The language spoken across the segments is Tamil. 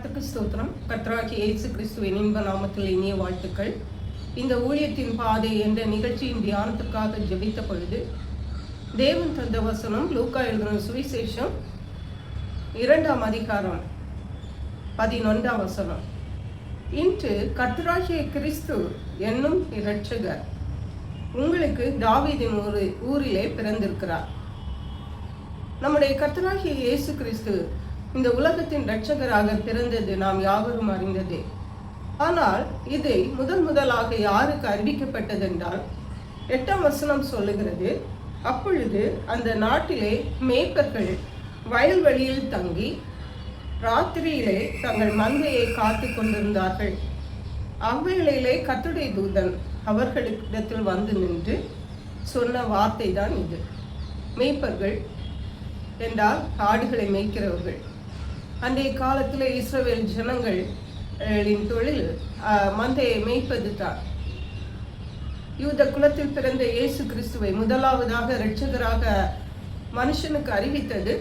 கர்த்தருக்கு ஸ்தோத்திரம். கர்த்தராகிய இயேசு கிறிஸ்துவின் இன்ப நாமத்தில் இனிய வாழ்த்துக்கள். இந்த ஊழியத்தின் பாதை என்ற நிகழ்ச்சியின் தியானத்திற்காக ஜெபித்த பொழுது தேவன் தந்த வசனம் லூக்கா எழுதின சுவிசேஷம் 2ஆம் அதிகாரம் 11ஆம் வசனம். இன்று கர்த்தராகிய கிறிஸ்து என்னும் இரட்சகர் உங்களுக்கு தாவீதின் ஊரிலே பிறந்திருக்கிறார். நம்முடைய கர்த்தராகிய இயேசு கிறிஸ்து இந்த உலகத்தின் இரட்சகராக பிறந்தது நாம் யாவரும் அறிந்ததே. ஆனால் இதை முதலாக யாருக்கு அறிவிக்கப்பட்டதென்றால் 8ஆம் வசனம் சொல்லுகிறது, அப்பொழுது அந்த நாட்டிலே மேய்ப்பர்கள் வயல்வெளியில் தங்கி ராத்திரியிலே தங்கள் மந்தையை காத்து கொண்டிருந்தார்கள். அவ்வேளையிலே கர்த்தருடைய தூதன் அவர்களிடத்தில் வந்து நின்று சொன்ன வார்த்தை தான் இது. மேய்ப்பர்கள் என்றால் ஆடுகளை மேய்க்கிறவர்கள். அன்றைய காலத்தில் இஸ்ரவேல் ஜனங்களின் தொழில் மந்தையை மேய்ப்பது தான். யூத குலத்தில் பிறந்த இயேசு கிறிஸ்துவை முதலாவதாக இரட்சகராக மனுஷனுக்கு அறிவித்தது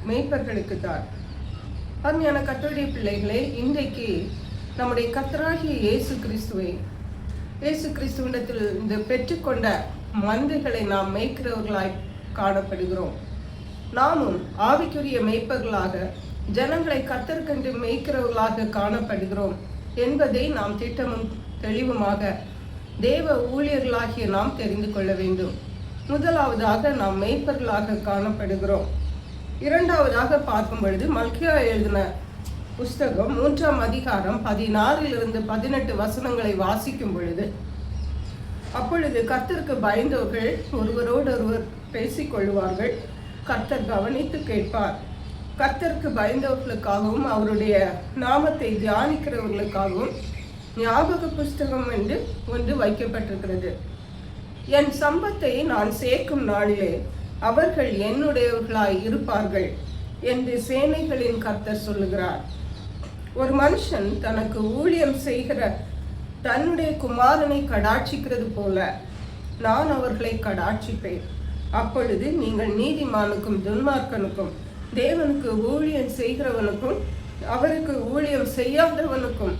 மேய்ப்பர்களுக்கு தான். அருமையான கர்த்தருடைய பிள்ளைகளே, இன்றைக்கு நம்முடைய கர்த்தராகிய இயேசு கிறிஸ்துவிடத்தில் இந்த பெற்றுக்கொண்ட மந்தைகளை நாம் மேய்க்கிறவர்களாய் காணப்படுகிறோம். நாமும் ஆவிக்குரிய மேய்ப்பர்களாக ஜனங்களை கர்த்தருக்கென்று மேய்க்கிறவர்களாக காணப்படுகிறோம் என்பதை நாம் திட்டமும் தெளிவுமாக தேவ ஊழியர்களாகிய நாம் தெரிந்து கொள்ள வேண்டும். முதலாவதாக நாம் மேய்ப்பர்களாக காணப்படுகிறோம். இரண்டாவதாக பார்க்கும் பொழுது மல்கியா எழுதின புஸ்தகம் 3ஆம் அதிகாரம் 16 - 18 வசனங்களை வாசிக்கும் பொழுது, அப்பொழுது கர்த்தருக்கு பயந்தவர்கள் ஒருவரோடொருவர் பேசிக்கொள்வார்கள், கர்த்தர் கவனித்து கேட்பார். கர்த்தருக்கு பயந்தவர்களுக்காகவும் அவருடைய நாமத்தை தியானிக்கிறவர்களுக்காகவும் ஞாபக புஸ்தகம் என்று ஒன்று வைக்கப்பட்டிருக்கிறது. என் சம்பத்தை நான் சேர்க்கும் நாளிலே அவர்கள் என்னுடையவர்களாய் இருப்பார்கள் என்று சேனைகளின் கர்த்தர் சொல்லுகிறார். ஒரு மனுஷன் தனக்கு ஊழியம் செய்கிற தன்னுடைய குமாரனை கடாட்சிக்கிறது போல நான் அவர்களை கடாட்சிப்பேன். அப்பொழுது நீங்கள் நீதிமானுக்கும் துன்மார்க்கனுக்கும் தேவனுக்கு ஊழியம் செய்கிறவனுக்கும் அவருக்கு ஊழியம் செய்யாதவனுக்கும்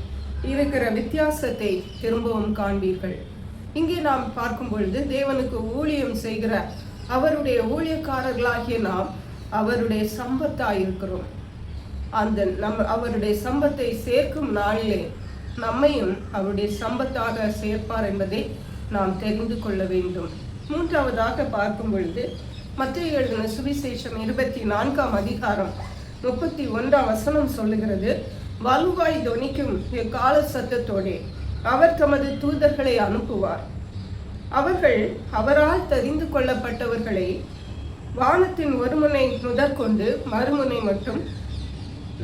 இருக்கிற வித்தியாசத்தை திரும்பவும் காண்பீர்கள். இங்கே நாம் பார்க்கும் பொழுது தேவனுக்கு ஊழியம் செய்கிற அவருடைய ஊழியக்காரர்களாகிய நாம் அவருடைய சம்பத்தாய் இருக்கிறோம். அவருடைய சம்பத்தை சேர்க்கும் நாளிலே நம்மையும் அவருடைய சம்பத்தாக சேர்ப்பார் என்பதை நாம் தெரிந்து கொள்ள வேண்டும். மூன்றாவதாக பார்க்கும் பொழுது மத்தேயு எழுதின சுவிசேஷம் 24ஆம் அதிகாரம் 31ஆம் வசனம் சொல்லுகிறது, வலுவாய் தொனிக்கும் எக்கால சத்தத்தோடே அவர் தமது தூதர்களை அனுப்புவார். அவர்கள் அவரால் தெரிந்து கொள்ளப்பட்டவர்களை வானத்தின் ஒருமுனை முதற்கொண்டு மறுமுனை மட்டும்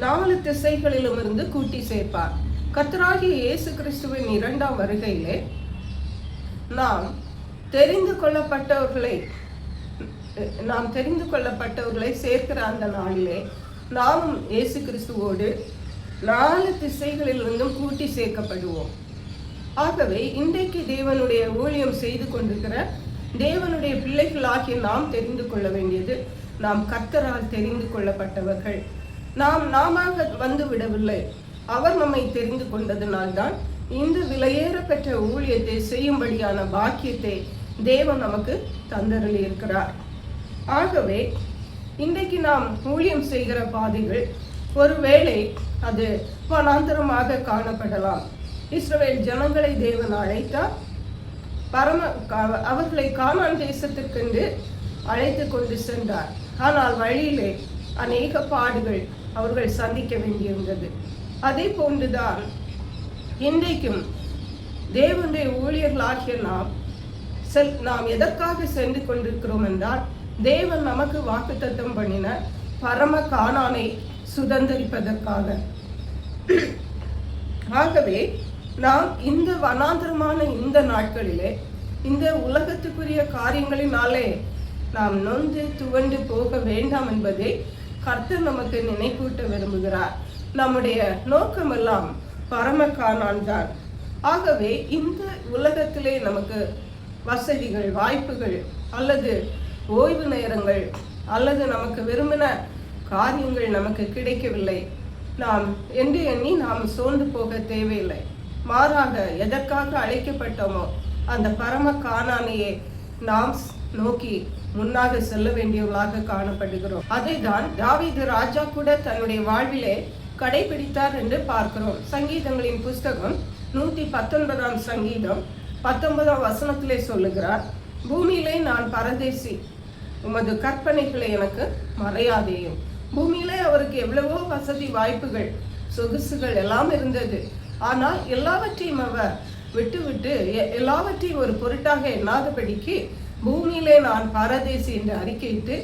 4 திசைகளிலும் இருந்து கூட்டி சேர்ப்பார். கர்த்தராகிய இயேசு கிறிஸ்துவின் 2ஆம் வருகையிலே நாம் தெரிந்து கொள்ளப்பட்டவர்களை சேர்க்கிற அந்த நாளிலே நாமும் இயேசு கிறிஸ்துவோடு 4 திசைகளிலிருந்தும் கூட்டி சேர்க்கப்படுவோம். ஆகவே இன்றைக்கு தேவனுடைய ஊழியம் செய்து கொண்டிருக்கிற தேவனுடைய பிள்ளைகளாகிய நாம் தெரிந்து கொள்ள வேண்டியது, நாம் கர்த்தரால் தெரிந்து கொள்ளப்பட்டவர்கள். நாம வந்து விடவில்லை, அவர் நம்மை தெரிந்து கொண்டதனால்தான் இந்த விலையேற பெற்ற ஊழியத்தை செய்யும்படியான பாக்கியத்தை தேவன் நமக்கு தந்தருளி இருக்கிறார். ஆகவே இன்றைக்கு நாம் ஊழியம் செய்கிற பாதைகள் ஒருவேளை அது வனாந்தரமாக காணப்படலாம். இஸ்ரவேல் ஜனங்களை தேவன் அழைத்தார், அவர்களை கானான் தேசத்திற்கென்று அழைத்து கொண்டு சென்றார். ஆனால் வழியிலே அநேக பாடுகள் அவர்கள் சந்திக்க வேண்டியிருந்தது. அதே போன்றுதான் இன்றைக்கும் தேவனுடைய ஊழியர்களாகிய நாம் எதற்காக சென்று கொண்டிருக்கிறோம் என்றால், தேவன் நமக்கு வாக்குத்தத்தம் பண்ணின பரம கானானை சுதந்தரிப்பதற்காக. ஆகவே நாம் இந்த வனாந்தரமான இந்த நாட்களிலே இந்த உலகத்துக்குரிய காரியங்களினாலே நாம் நொந்து துவண்டு போக வேண்டாம் என்பதை கர்த்தர் நமக்கு நினைப்பூட்ட விரும்புகிறார். நம்முடைய நோக்கமெல்லாம் பரம கானான் தான். ஆகவே இந்த உலகத்திலே நமக்கு வசதிகள், வாய்ப்புகள் அல்லது ஓய்வு நேரங்கள் அல்லது நமக்கு விரும்பின காரியங்கள் நமக்கு கிடைக்கவில்லை. நாம் என்று எண்ணி நாம் சோர்ந்து போக தேவையில்லை. மாறாக எதற்காக அழைக்கப்பட்டோமோ அந்த பரம கானானையே நாம் நோக்கி முன்னாக செல்ல வேண்டியவர்களாக காணப்படுகிறோம். அதை தான் தாவீது ராஜா கூட தன்னுடைய வாழ்விலே கடைபிடித்தார் என்று பார்க்கிறோம். சங்கீதங்களின் புஸ்தகம் 119 சங்கீதம் 19 வசனத்திலே சொல்லுகிறார், பூமியிலே நான் பரதேசி, உமது கற்பனைகளை எனக்கு மறையாதேயும். பூமியிலே அவருக்கு எவ்வளவோ வசதி வாய்ப்புகள் சொகுசுகள் எல்லாம் இருந்தது. ஆனால் எல்லாவற்றையும் அவர் விட்டு எல்லாவற்றையும் ஒரு பொருட்டாக எண்ணாதபடிக்கு பூமியிலே நான் பரதேசி என்று அறிக்கையிட்டு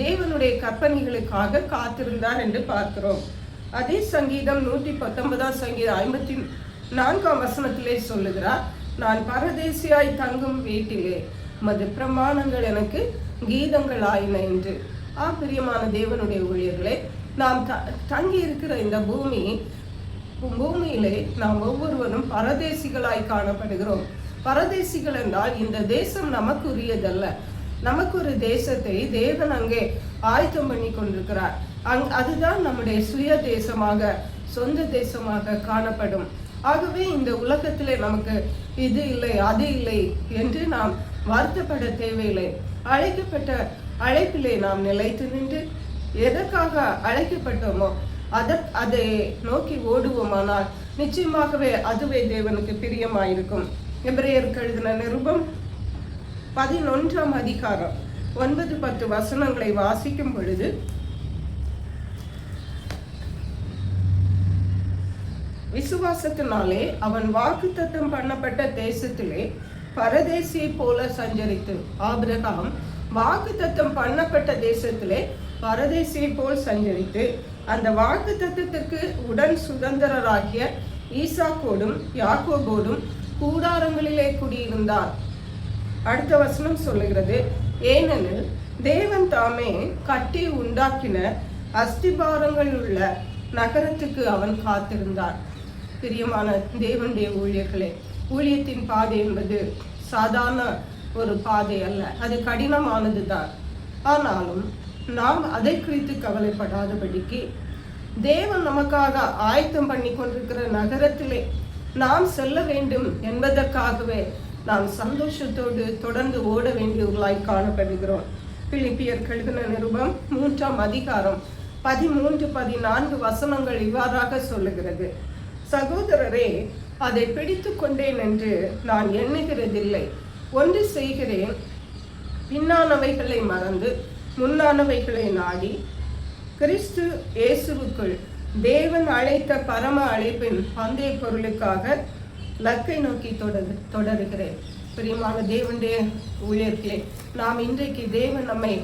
தேவனுடைய கற்பனைகளுக்காக காத்திருந்தார் என்று பார்க்கிறோம். அதே சங்கீதம் 119 சங்கீதம் 54 வசனத்திலே சொல்லுகிறார், நான் பரதேசியாய் தங்கும் வீட்டிலே மது பிரமாணங்கள் எனக்கு கீதங்கள் ஆயின என்று. பிரியமான தேவனுடைய ஊழியர்களே, நாம் தங்கி இருக்கிற இந்த பூமியிலே நாம் ஒவ்வொருவரும் பரதேசிகளாய் காணப்படுகிறோம். பரதேசிகள் என்றால் இந்த தேசம் நமக்கு உரியதல்ல. நமக்கு ஒரு தேசத்தை தேவன் அங்கே ஆயத்தம் பண்ணி கொண்டிருக்கிறார். அதுதான் நம்முடைய சுய தேசமாக சொந்த தேசமாக காணப்படும். ஆகவே இந்த உலகத்திலே நமக்கு இது இல்லை அது இல்லை என்று நாம் வருத்தப்பட தேவையில்லை. அழைக்கப்பட்ட அழைப்பிலே நாம் நிலைத்து நின்று எதற்காக அழைக்கப்பட்டோமோ அதை நோக்கி ஓடுவோமானால் நிச்சயமாகவே அதுவே தேவனுக்கு பிரியமாயிருக்கும். எபிரேயருக்கு எழுதின நிருபம் 11 அதிகாரம் 9-10 வசனங்களை வாசிக்கும் பொழுது, விசுவாசத்தினாலே அவன் வாக்குத்தத்தம் பண்ணப்பட்ட தேசத்திலே பரதேசியை போல சஞ்சரித்து, ஆபிரகாம் வாக்குத்தத்தம் பண்ணப்பட்ட தேசத்திலே பரதேசியை போல் சஞ்சரித்து அந்த வாக்குத்தத்தத்திற்கு உடன் சுதந்திரராகிய ஈசாக்கோடும் யாக்கோபோடும் கூடாரங்களிலே குடியிருந்தார். அடுத்த வசனம் சொல்லுகிறது, ஏனெனில் தேவன் தாமே கட்டி உண்டாக்கின அஸ்திபாரங்கள் உள்ள நகரத்துக்கு அவன் காத்திருந்தார். பிரியமான தேவனுடைய ஊழியர்களே, ஊழியத்தின் பாதை என்பது சாதாரண ஒரு பாதை அல்ல, அது கடினமானது தான். ஆனாலும் நாம் அதை குறித்து கவலைப்படாதபடிக்கு தேவன் நமக்காக ஆயத்தம் பண்ணி கொண்டிருக்கிற நகரத்திலே நாம் செல்ல வேண்டும் என்பதற்காகவே நாம் சந்தோஷத்தோடு தொடர்ந்து ஓட வேண்டியவர்களாய் காணப்படுகிறோம். பிலிப்பியர் எழுதின நிருபம் 3 அதிகாரம் 13-14 வசனங்கள் இவ்வாறாக சொல்லுகிறது, சகோதரரே, அதை பிடித்து கொண்டேன் என்று நான் எண்ணுகிறதில்லை. ஒன்று செய்கிறேன், பின்னானவைகளை மறந்து முன்னானவைகளை நாடி கிறிஸ்து இயேசுவுக்குள் தேவன் அழைத்த பரம அழைப்பின் பந்தய பொருளுக்காக லக்கை நோக்கி தொடருகிறேன். பிரியமான தேவனுடைய ஊழியர்களே, நாம் இன்றைக்கு தேவன் நம்மை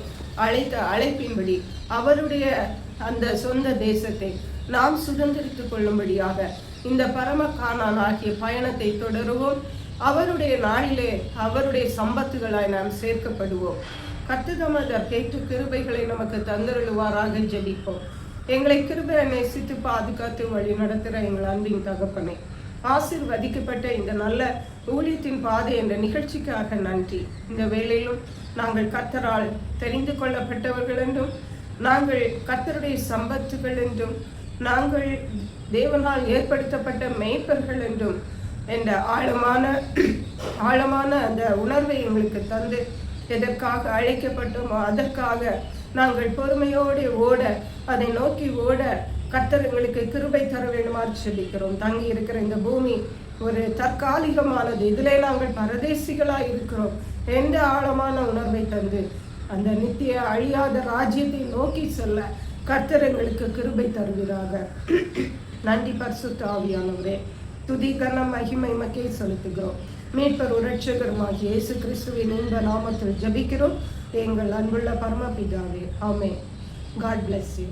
அழைத்த அழைப்பின்படி அவருடைய அந்த சொந்த தேசத்தை நாம் சுதந்திரித்துக் கொள்ளும்படியாக இந்த பரம கானான் ஆகிய பயணத்தை தொடருவோம். அவருடைய நாளிலே அவருடைய சம்பத்துகளாய் நாம் சேர்க்கப்படுவோம். கர்த்தர் கேட்டு கிருபைகளை நமக்கு தந்தருளுவாராக ஜெபிப்போம். எங்களை கிருபை நேசித்து பாதுகாத்து வழி நடத்துகிற எங்கள் அன்பின் தகப்பனை, ஆசீர்வதிக்கப்பட்ட இந்த நல்ல ஊழியத்தின் பாதை என்ற நிகழ்ச்சிக்காக நன்றி. இந்த வேளையிலும் நாங்கள் கர்த்தரால் தெரிந்து கொள்ளப்பட்டவர்கள் என்றும், நாங்கள் கர்த்தருடைய சம்பத்துகள் என்றும், நாங்கள் தேவனால் ஏற்படுத்தப்பட்ட மேய்ப்பர்கள் என்றும் என்ற ஆழமான அந்த உணர்வை எங்களுக்கு தந்து, எதற்காக அழைக்கப்பட்டோமோ அதற்காக நாங்கள் பொறுமையோடு ஓட, அதை நோக்கி ஓட கர்த்தர் எங்களுக்கு கிருபை தர வேண்டுமாறு சொல்லிக்கிறோம். தங்கி இருக்கிற இந்த பூமி ஒரு தற்காலிகமானது, இதிலே நாங்கள் பரதேசிகளாக இருக்கிறோம் என்ற ஆழமான உணர்வை தந்து அந்த நித்திய அழியாத ராஜ்யத்தை நோக்கி செல்ல கர்த்தர் எங்களுக்கு கிருபை தருவீராக. நன்றி பரிசுத்த ஆவியானவரே, துதி கனம் மகிமை மக்கே செலுத்துகிறோம். மீட்பர் இரட்சகருமாகிய இயேசு கிறிஸ்துவின் இன்ப நாமத்தில் ஜெபிக்கிறோம் எங்கள் அன்புள்ள பரமபிதாவே. ஆமென். God bless you.